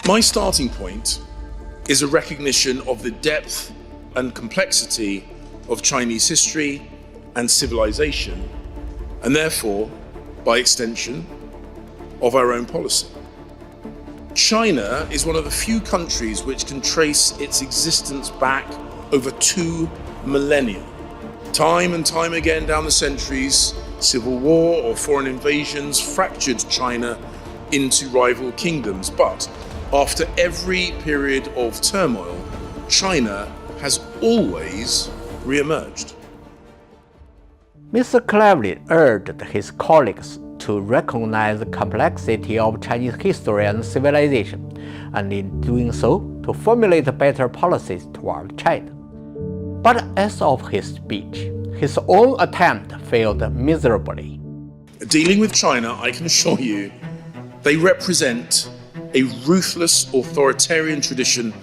My starting point is a recognition of the depth and complexity of Chinese history and civilization, and therefore, by extension, of our own policy. China is one of the few countries which can trace its existence back over 2 millennia. Time and time again down the centuries, civil war or foreign invasions fractured China into rival kingdoms. But after every period of turmoil, China has always re-emerged. Mr. Cleverly urged his colleagues to recognize the complexity of Chinese history and civilization, and in doing so, to formulate better policies toward China. But as of his speech, his own attempt failed miserably. Dealing with China, I can assure you, they represent a ruthless authoritarian tradition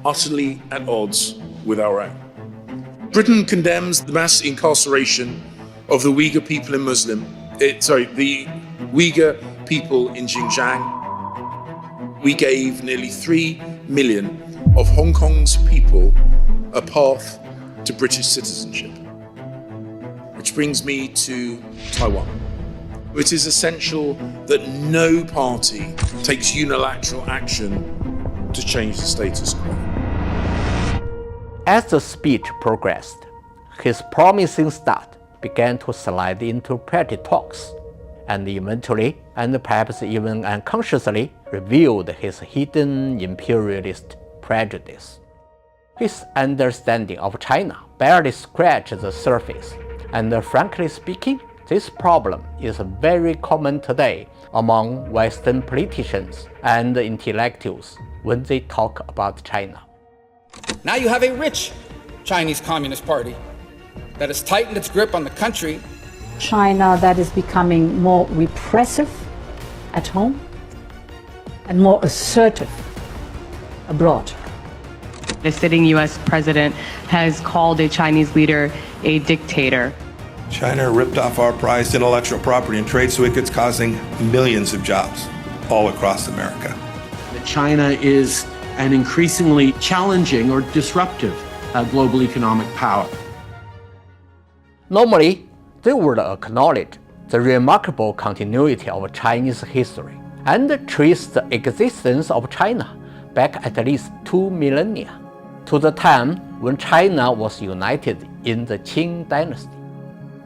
utterly at odds with our own. Britain condemns the mass incarceration of the Uyghur people in the Uyghur people in Xinjiang. We gave nearly 3 million of Hong Kong's people a path to British citizenship. Which brings me to Taiwan. It is essential that no party takes unilateral action to change the status quo. As the speech progressed, his promising start began to slide into petty talks, and eventually, and perhaps even unconsciously, revealed his hidden imperialist prejudice. His understanding of China barely scratched the surface, and frankly speaking, this problem is very common today among Western politicians and intellectuals when they talk about China. Now you have a rich Chinese Communist Party that has tightened its grip on the country. China that is becoming more repressive at home and more assertive abroad. The sitting U.S. president has called a Chinese leader a dictator. China ripped off our prized intellectual property and trade secrets, causing millions of jobs all across America. China is an increasingly challenging or disruptive global economic power. Normally, they would acknowledge the remarkable continuity of Chinese history and trace the existence of China back at least 2 millennia, to the time when China was united in the Qing dynasty.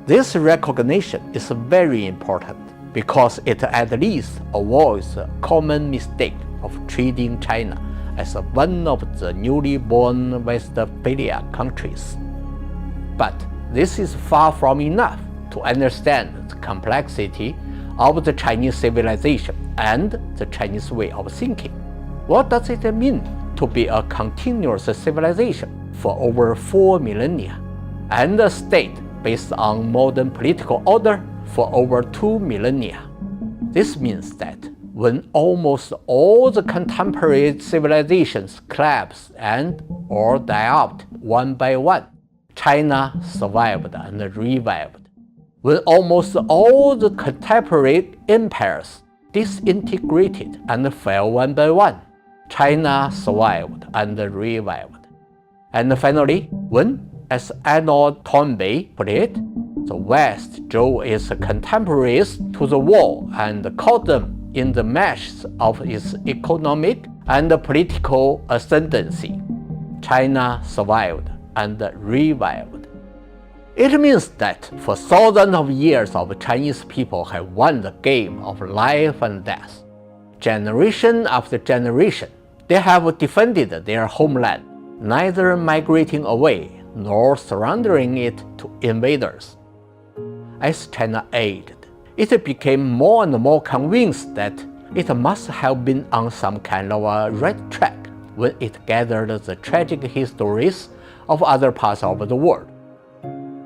This recognition is very important because it at least avoids the common mistake of treating China as one of the newly born Westphalia countries. But this is far from enough to understand the complexity of the Chinese civilization and the Chinese way of thinking. What does it mean to be a continuous civilization for over 4 millennia and a state based on modern political order for over 2 millennia? This means that when almost all the contemporary civilizations collapse and or die out one by one, China survived and revived. When almost all the contemporary empires disintegrated and fell one by one, China survived and revived. And finally, when, as Arnold Toynbee put it, the West drove its contemporaries to the wall and caught them in the meshes of its economic and political ascendancy, China survived and revived. It means that for thousands of years of Chinese people have won the game of life and death. Generation after generation, they have defended their homeland, neither migrating away nor surrendering it to invaders. As China aged, it became more and more convinced that it must have been on some kind of a right track when it gathered the tragic histories of other parts of the world.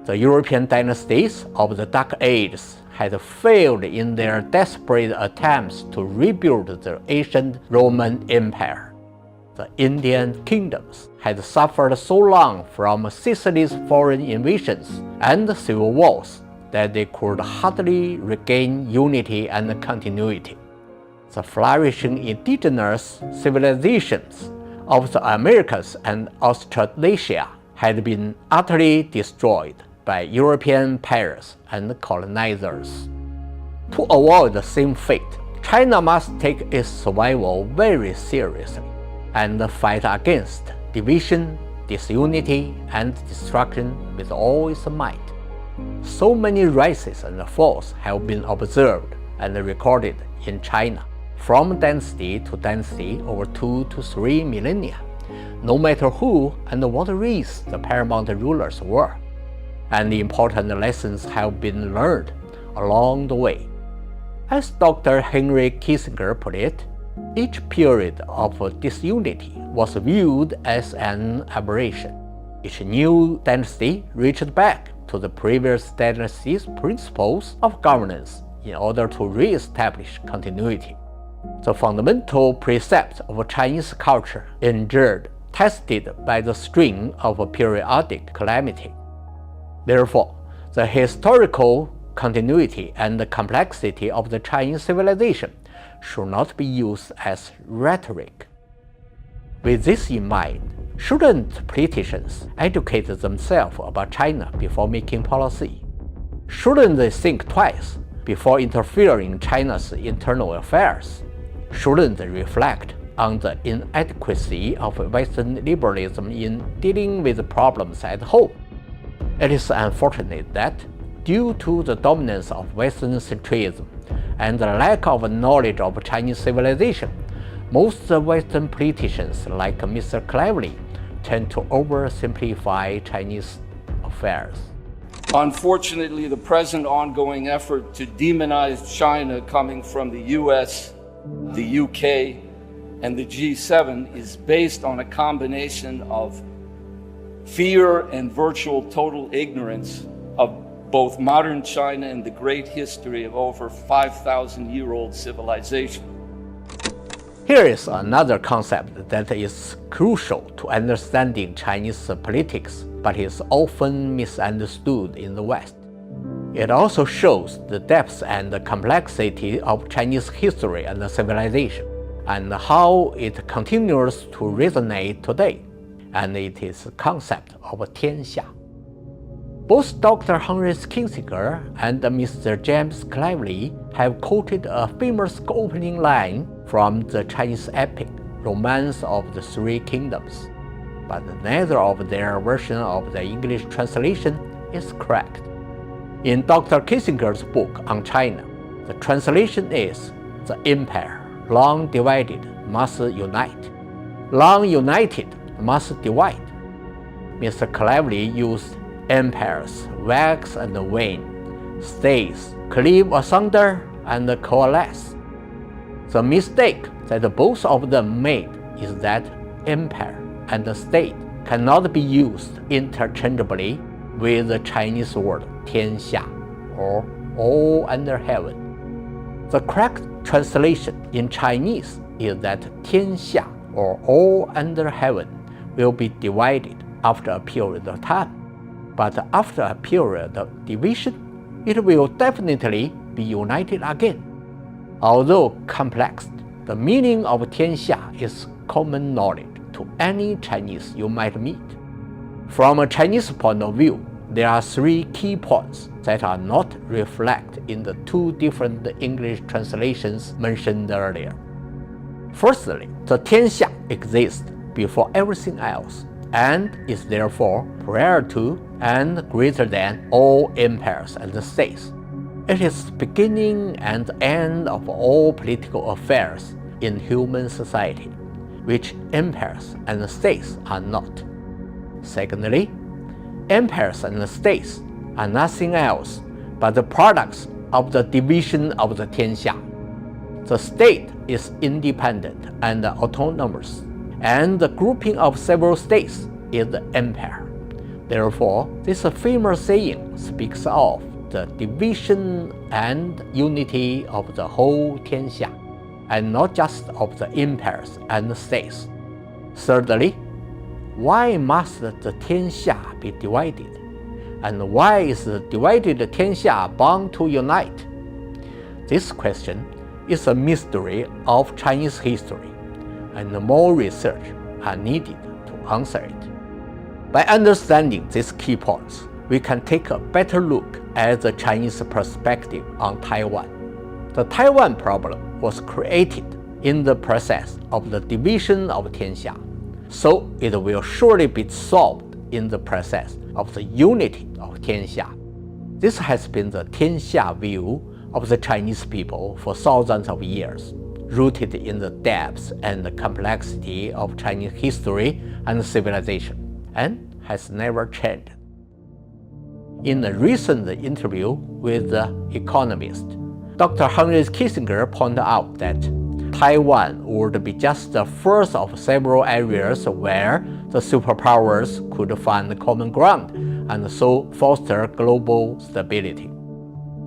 The European dynasties of the Dark Ages had failed in their desperate attempts to rebuild the ancient Roman Empire. The Indian kingdoms had suffered so long from Sicily's foreign invasions and civil wars that they could hardly regain unity and continuity. the flourishing indigenous civilizations of the Americas and Australasia had been utterly destroyed by European pirates and colonizers. To avoid the same fate, China must take its survival very seriously and fight against division, disunity, and destruction with all its might. So many rises and falls have been observed and recorded in China, from dynasty to dynasty over 2 to 3 millennia, no matter who and what race the paramount rulers were, and important lessons have been learned along the way. As Dr. Henry Kissinger put it, each period of disunity was viewed as an aberration. Each new dynasty reached back to the previous dynasty's principles of governance in order to re-establish continuity. The fundamental precepts of Chinese culture endured, tested by the strain of a periodic calamity. Therefore, the historical continuity and the complexity of the Chinese civilization should not be used as rhetoric. With this in mind, shouldn't politicians educate themselves about China before making policy? Shouldn't they think twice before interfering in China's internal affairs? Shouldn't they reflect on the inadequacy of Western liberalism in dealing with problems at home? It is unfortunate that, due to the dominance of Western centrism and the lack of knowledge of Chinese civilization, most Western politicians like Mr. Cleverly tend to oversimplify Chinese affairs. Unfortunately, the present ongoing effort to demonize China coming from the US, the UK, and the G7 is based on a combination of fear and virtual total ignorance of both modern China and the great history of over 5,000-year-old civilization. Here is another concept that is crucial to understanding Chinese politics, but is often misunderstood in the West. It also shows the depth and the complexity of Chinese history and civilization, and how it continues to resonate today, and it is the concept of Tianxia. Both Dr. Henry Kissinger and Mr. James Cleverly have quoted a famous opening line from the Chinese epic, Romance of the Three Kingdoms, but neither of their version of the English translation is correct. In Dr. Kissinger's book on China, the translation is, "The empire, long divided, must unite. Long united, must divide." Mr. Cleverly used empires wax and wane, states cleave asunder and coalesce. The mistake that both of them made is that empire and state cannot be used interchangeably with the Chinese word 天下, or all under heaven. The correct translation in Chinese is that 天下, or all under heaven, will be divided after a period of time. But after a period of division, it will definitely be united again. Although complex, the meaning of 天下 is common knowledge to any Chinese you might meet. From a Chinese point of view, there are three key points that are not reflected in the two different English translations mentioned earlier. Firstly, the 天下 exists before everything else, and is therefore prior to and greater than all empires and states. It is the beginning and end of all political affairs in human society, which empires and states are not. Secondly, empires and states are nothing else but the products of the division of the 天下. The state is independent and autonomous, and the grouping of several states is the empire. Therefore, this famous saying speaks of the division and unity of the whole 天下, and not just of the empires and states. Thirdly, why must the 天下 be divided? And why is the divided 天下 bound to unite? This question is a mystery of Chinese history, and more research are needed to answer it. By understanding these key points, we can take a better look at the Chinese perspective on Taiwan. The Taiwan problem was created in the process of the division of Tianxia, so it will surely be solved in the process of the unity of Tianxia. This has been the Tianxia view of the Chinese people for thousands of years, rooted in the depths and the complexity of Chinese history and civilization, and has never changed. In a recent interview with The Economist, Dr. Henry Kissinger pointed out that Taiwan would be just the first of several areas where the superpowers could find common ground and so foster global stability.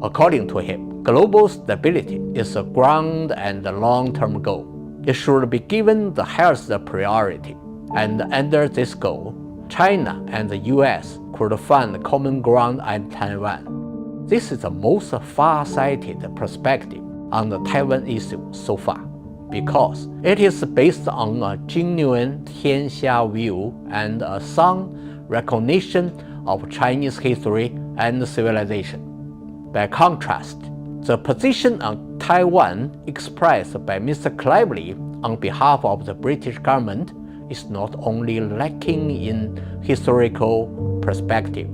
According to him, global stability is a grand and long-term goal. It should be given the highest priority, and under this goal, China and the US could find common ground at Taiwan. This is the most far-sighted perspective on the Taiwan issue so far, because it is based on a genuine Tianxia view and a sound recognition of Chinese history and civilization. By contrast, the position on Taiwan expressed by Mr. Cleverly on behalf of the British government is not only lacking in historical perspective,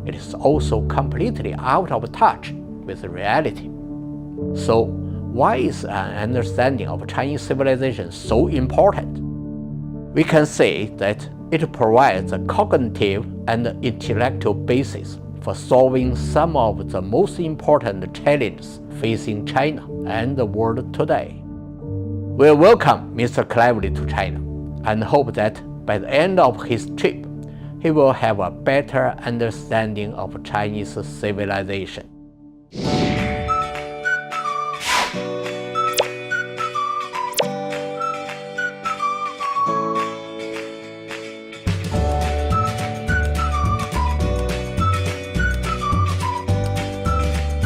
it is also completely out of touch with reality. So, why is an understanding of Chinese civilization so important? We can say that it provides a cognitive and intellectual basis for solving some of the most important challenges facing China and the world today. We welcome Mr. Cleverly to China and hope that by the end of his trip, he will have a better understanding of Chinese civilization.